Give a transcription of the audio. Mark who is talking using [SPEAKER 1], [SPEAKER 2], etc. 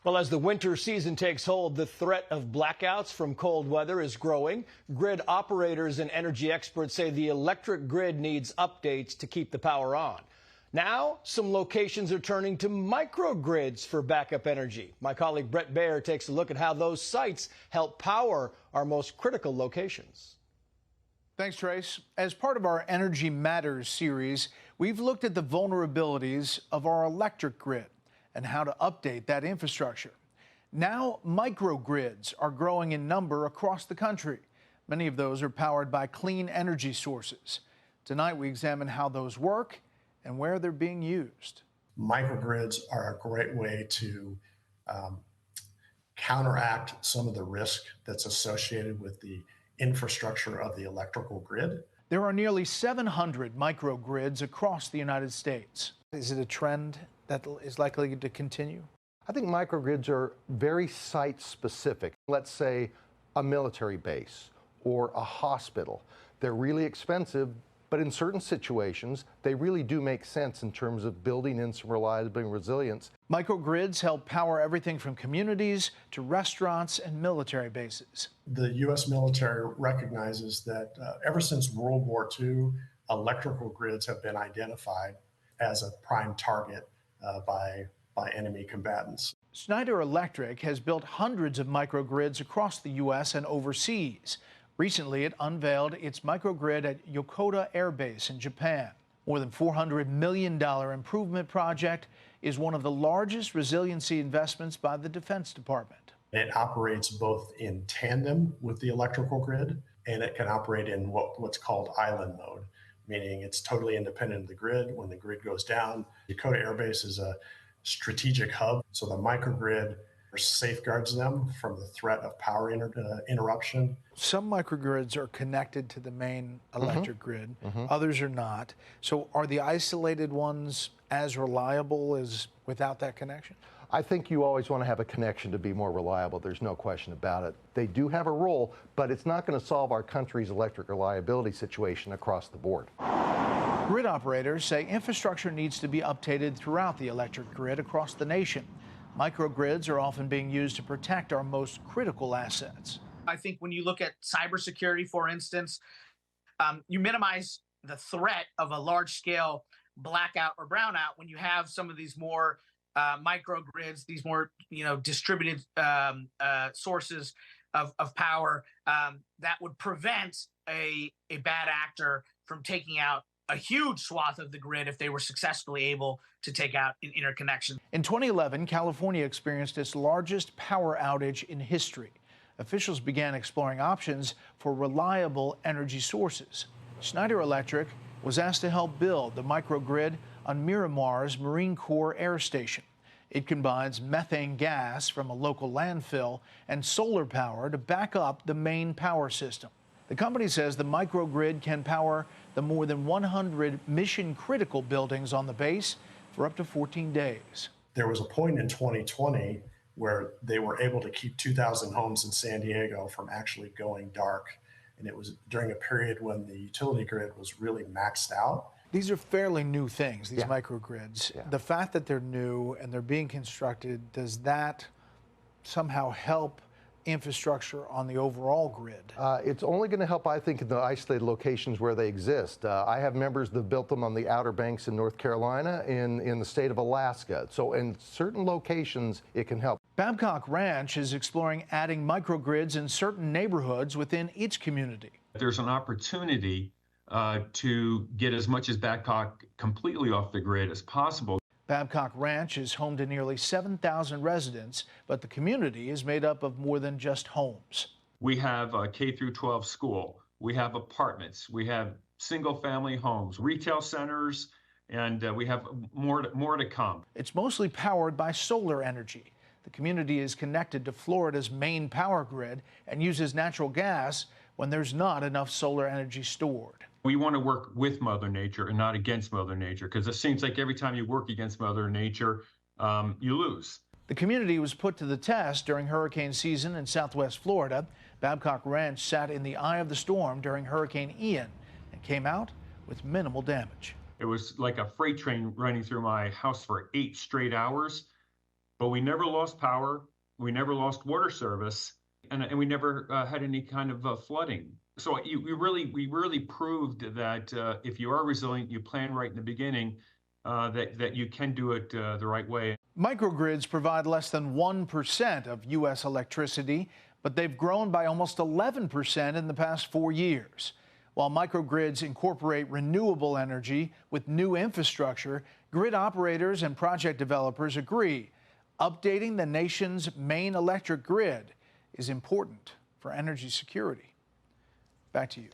[SPEAKER 1] Well, as the winter season takes hold, the threat of blackouts from cold weather is growing. Grid operators and energy experts say the electric grid needs updates to keep the power on. Now, some locations are turning to microgrids for backup energy. My colleague Brett Baer takes a look at how those sites help power our most critical locations.
[SPEAKER 2] Thanks, Trace. As part of our Energy Matters series, we've looked at the vulnerabilities of our electric grid and how to update that infrastructure. Now, microgrids are growing in number across the country. Many of those are powered by clean energy sources. Tonight, we examine how those work and where they're being used.
[SPEAKER 3] Microgrids are a great way to counteract some of the risk that's associated with the infrastructure of the electrical grid.
[SPEAKER 2] There are nearly 700 microgrids across the United States. Is it a trend that is likely to continue?
[SPEAKER 4] I think microgrids are very site specific. Let's say a military base or a hospital. They're really expensive, but in certain situations, they really do make sense in terms of building in some reliability and resilience.
[SPEAKER 2] Microgrids help power everything from communities to restaurants and military bases.
[SPEAKER 3] The U.S. military recognizes that ever since World War II, electrical grids have been identified as a prime target by enemy combatants.
[SPEAKER 2] Schneider Electric has built hundreds of microgrids across the U.S. and overseas. Recently, it unveiled its microgrid at Yokota Air Base in Japan. More than $400 million improvement project is one of the largest resiliency investments by the Defense Department.
[SPEAKER 3] It operates both in tandem with the electrical grid, and it can operate in what's called island mode, meaning it's totally independent of the grid. When the grid goes down, Yokota Air Base is a strategic hub, so the microgrid safeguards them from the threat of power interruption.
[SPEAKER 2] Some microgrids are connected to the main electric grid, others are not. So are the isolated ones as reliable as without that connection?
[SPEAKER 4] I think you always want to have a connection to be more reliable. There's no question about it. They do have a role, but it's not going to solve our country's electric reliability situation across the board.
[SPEAKER 2] Grid operators say infrastructure needs to be updated throughout the electric grid across the nation. Microgrids are often being used to protect our most critical assets.
[SPEAKER 5] I think when you look at cybersecurity, for instance, you minimize the threat of a large-scale blackout or brownout when you have some of these more microgrids, these more distributed sources of power that would prevent a bad actor from taking out a huge swath of the grid if they were successfully able to take out an interconnection.
[SPEAKER 2] In 2011, California experienced its largest power outage in history. Officials began exploring options for reliable energy sources. Schneider Electric was asked to help build the microgrid on Miramar's Marine Corps Air Station. It combines methane gas from a local landfill and solar power to back up the main power system. The company says the microgrid can power the more than 100 mission-critical buildings on the base for up to 14 days.
[SPEAKER 3] There was a point in 2020 where they were able to keep 2,000 homes in San Diego from actually going dark. And it was during a period when the utility grid was really maxed out.
[SPEAKER 2] These are fairly new things, these microgrids. The fact that they're new and they're being constructed, does that somehow help infrastructure on the overall grid?
[SPEAKER 4] It's only going to help, I think, in the isolated locations where they exist. I have members that built them on the Outer Banks in North Carolina, in the state of Alaska. So in certain locations, it can help.
[SPEAKER 2] Babcock Ranch is exploring adding microgrids in certain neighborhoods within each community.
[SPEAKER 6] There's an opportunity to get as much as Babcock completely off the grid as possible.
[SPEAKER 2] Babcock Ranch is home to nearly 7,000 residents, but the community is made up of more than just homes.
[SPEAKER 6] We have a K through 12 school, we have apartments, we have single-family homes, retail centers, and we have more to come.
[SPEAKER 2] It's mostly powered by solar energy. The community is connected to Florida's main power grid and uses natural gas when there's not enough solar energy stored.
[SPEAKER 6] We want to work with Mother Nature and not against Mother Nature, because it seems like every time you work against Mother Nature, you lose.
[SPEAKER 2] The community was put to the test during hurricane season in southwest Florida. Babcock Ranch sat in the eye of the storm during Hurricane Ian and came out with minimal damage.
[SPEAKER 6] It was like a freight train running through my house for 8 straight hours. But we never lost power, we never lost water service, and we never had any kind of flooding. So we really proved that if you are resilient, you plan right in the beginning, that you can do it the right way.
[SPEAKER 2] Microgrids provide less than 1% of U.S. electricity, but they've grown by almost 11% in the past 4 years. While microgrids incorporate renewable energy with new infrastructure, grid operators and project developers agree updating the nation's main electric grid is important for energy security. Back to you.